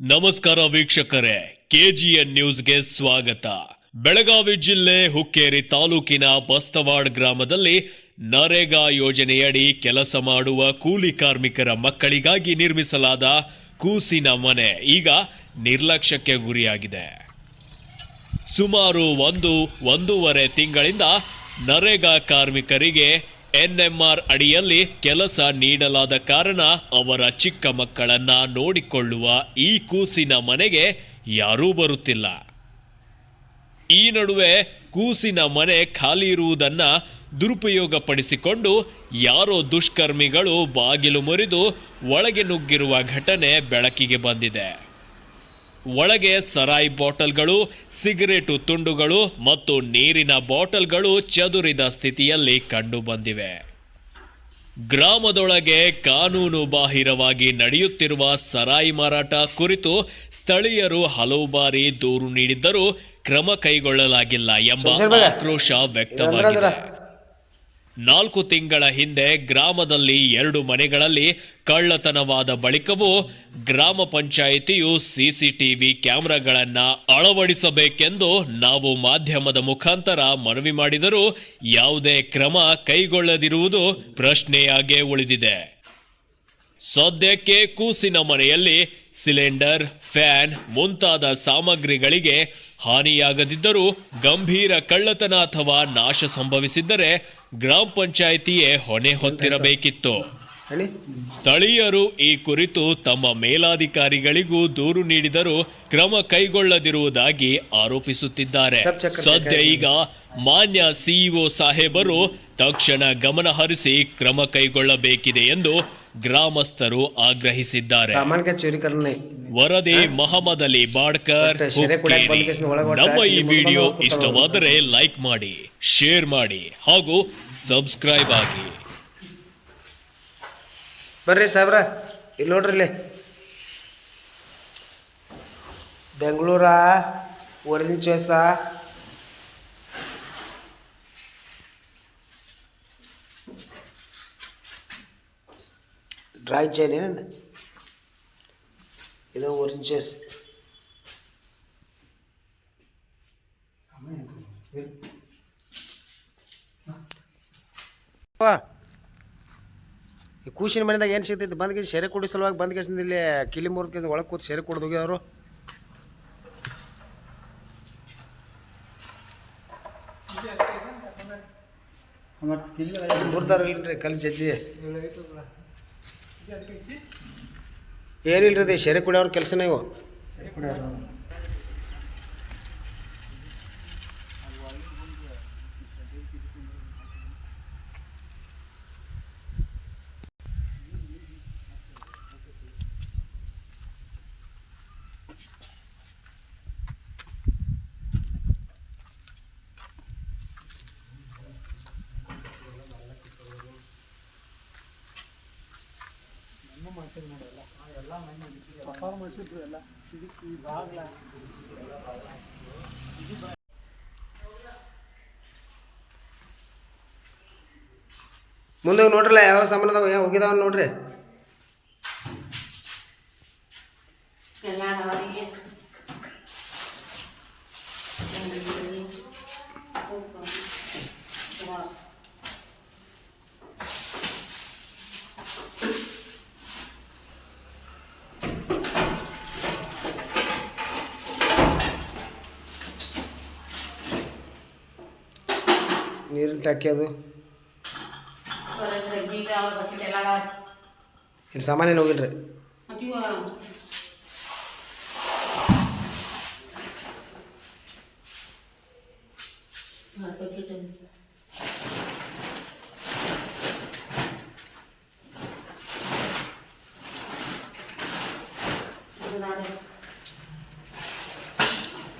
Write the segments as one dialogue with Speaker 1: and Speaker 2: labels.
Speaker 1: ನಮಸ್ಕಾರ ವೀಕ್ಷಕರೇ, ಕೆಜಿಎನ್ ನ್ಯೂಸ್ಗೆ ಸ್ವಾಗತ. ಬೆಳಗಾವಿ ಜಿಲ್ಲೆ ಹುಕ್ಕೇರಿ ತಾಲೂಕಿನ ಬಸ್ತವಾಡ್ ಗ್ರಾಮದಲ್ಲಿ ನರೇಗಾ ಯೋಜನೆಯಡಿ ಕೆಲಸ ಮಾಡುವ ಕೂಲಿ ಕಾರ್ಮಿಕರ ಮಕ್ಕಳಿಗಾಗಿ ನಿರ್ಮಿಸಲಾದ ಕೂಸಿನ ಮನೆ ಈಗ ನಿರ್ಲಕ್ಷ್ಯಕ್ಕೆ ಗುರಿಯಾಗಿದೆ. ಸುಮಾರು ಒಂದೂವರೆ ತಿಂಗಳಿಂದ ನರೇಗಾ ಕಾರ್ಮಿಕರಿಗೆ ಎನ್ಎಂಆರ್ ಅಡಿಯಲ್ಲಿ ಕೆಲಸ ನೀಡಲಾದ ಕಾರಣ ಅವರ ಚಿಕ್ಕ ಮಕ್ಕಳನ್ನ ನೋಡಿಕೊಳ್ಳುವ ಈ ಕೂಸಿನ ಮನೆಗೆ ಯಾರೂ ಬರುತ್ತಿಲ್ಲ. ಈ ನಡುವೆ ಕೂಸಿನ ಮನೆ ಖಾಲಿ ಇರುವುದನ್ನ ದುರುಪಯೋಗಪಡಿಸಿಕೊಂಡು ಯಾರೋ ದುಷ್ಕರ್ಮಿಗಳು ಬಾಗಿಲು ಮುರಿದು ಒಳಗೆ ನುಗ್ಗಿರುವ ಘಟನೆ ಬೆಳಕಿಗೆ ಬಂದಿದೆ. ಒಳಗೆ ಸರಾಯಿ ಬಾಟಲ್ಗಳು, ಸಿಗರೇಟು ತುಂಡುಗಳು ಮತ್ತು ನೀರಿನ ಬಾಟಲ್ಗಳು ಚದುರಿದ ಸ್ಥಿತಿಯಲ್ಲಿ ಕಂಡು ಬಂದಿವೆ. ಗ್ರಾಮದೊಳಗೆ ಕಾನೂನು ಬಾಹಿರವಾಗಿ ನಡೆಯುತ್ತಿರುವ ಸರಾಯಿ ಮಾರಾಟ ಕುರಿತು ಸ್ಥಳೀಯರು ಹಲವು ಬಾರಿ ದೂರು ನೀಡಿದ್ದರೂ ಕ್ರಮ ಕೈಗೊಳ್ಳಲಾಗಿಲ್ಲ ಎಂಬ ಆಕ್ರೋಶ ವ್ಯಕ್ತವಾಗಿದೆ. 4 ತಿಂಗಳ ಹಿಂದೆ ಗ್ರಾಮದಲ್ಲಿ 2 ಮನೆಗಳಲ್ಲಿ ಕಳ್ಳತನವಾದ ಬಳಿಕವೂ ಗ್ರಾಮ ಪಂಚಾಯಿತಿಯು ಸಿಸಿಟಿವಿ ಕ್ಯಾಮೆರಾಗಳನ್ನು ಅಳವಡಿಸಬೇಕೆಂದು ನಾವು ಮಾಧ್ಯಮದ ಮುಖಾಂತರ ಮನವಿ ಮಾಡಿದರೂ ಯಾವುದೇ ಕ್ರಮ ಕೈಗೊಳ್ಳದಿರುವುದು ಪ್ರಶ್ನೆಯಾಗೇ ಉಳಿದಿದೆ. ಸದ್ಯಕ್ಕೆ ಕೂಸಿನ ಮನೆಯಲ್ಲಿ ಸಿಲಿಂಡರ್, ಫ್ಯಾನ್ ಮುಂತಾದ ಸಾಮಗ್ರಿಗಳಿಗೆ ಹಾನಿಯಾಗದಿದ್ದರೂ ಗಂಭೀರ ಕಳ್ಳತನ ಅಥವಾ ನಾಶ ಸಂಭವಿಸಿದ್ದರೆ ಗ್ರಾಮ ಪಂಚಾಯಿತಿಯೇ ಹೊಣೆ ಹೊತ್ತಿರಬೇಕಿತ್ತು. ಸ್ಥಳೀಯರು ಈ ಕುರಿತು ತಮ್ಮ ಮೇಲಾಧಿಕಾರಿಗಳಿಗೂ ದೂರು ನೀಡಿದರೂ ಕ್ರಮ ಕೈಗೊಳ್ಳದಿರುವುದಾಗಿ ಆರೋಪಿಸುತ್ತಿದ್ದಾರೆ. ಸದ್ಯ ಈಗ ಮಾನ್ಯ ಸಿಇಒ ಸಾಹೇಬರು ತಕ್ಷಣ ಗಮನ ಹರಿಸಿ ಕ್ರಮ ಕೈಗೊಳ್ಳಬೇಕಿದೆ ಎಂದು ಗ್ರಾಮಸ್ಥರು ಆಗ್ರಹಿಸಿದ್ದಾರೆ. ವರದಿ ಮೊಹಮ್ಮದ್ ಅಲಿ ಬಾಡ್ಕರ್, ಹುಕ್ಕೇರಿ. ನಮ್ಮ ಈ ವಿಡಿಯೋ ಇಷ್ಟವಾದರೆ ಲೈಕ್ ಮಾಡಿ, ಶೇರ್ ಮಾಡಿ ಹಾಗೂ ಸಬ್ಸ್ಕ್ರೈಬ್ ಆಗಿ.
Speaker 2: ಬರ್ರಿ ಸಾಬ್ರ, ಇಲ್ಲಿ ನೋಡ್ರಿ, ಇಲ್ಲಿ ಬೆಂಗಳೂರ ಓರೆಂಜ್ ಜ್ಯೂಸ, ಡ್ರೈ ಚೈನ್ ಏನಂದ ಇದು ಓರೆಂಜ್ ಜ್ಯೂಸ್. ಈ ಕೂಸಿನ ಮನೆದಾಗ ಏನು ಸಿಗ್ತೈತಿ? ಬಂದ್ ಕೇಸಿ ಸೆರೆ ಕೊಡಿ ಸಲುವಾಗಿ ಬಂದ್ ಕೇಸಿಂದ ಇಲ್ಲಿ ಕಿಲಿ ಮೂರ್ದ ಕೇಸಿ ಒಳಗೆ ಕೂತು ಸೆರೆ ಕೊಡ್ದು ಹೋಗ್ಯವರು. ಮುರ್ದಾರಲ್ರಿ ಕಲ್ಲು ಜಜ್ಜಿ ಏನಿಲ್ರಿ, ಸೆರೆ ಕುಡಿಯೋರು ಕೆಲಸನೇ ಇವು. ಮುಂದೆ ನೋಡ್ರಲ್ಲ ಯಾವ ಸಾಮಾನು ಅದಾವ, ಯಾವ ಹೋಗಿದಾವ ನೋಡ್ರಿ. ನೀರಿನ ಟಾಕಿ ಅದು ಇಲ್ಲಿ ಸಾಮಾನ್ಯನ ಹೋಗಿಲ್ರಿ.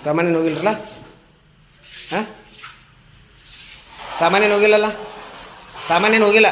Speaker 2: ಸಾಮಾನ್ಯನ ಹೋಗಿಲ್ರಲ್ಲ? ಹಾಂ, ಸಾಮಾನ್ಯನ ಹೋಗಿಲ್ಲಲ್ಲ? ಸಾಮಾನ್ಯನ ಹೋಗಿಲ್ಲ.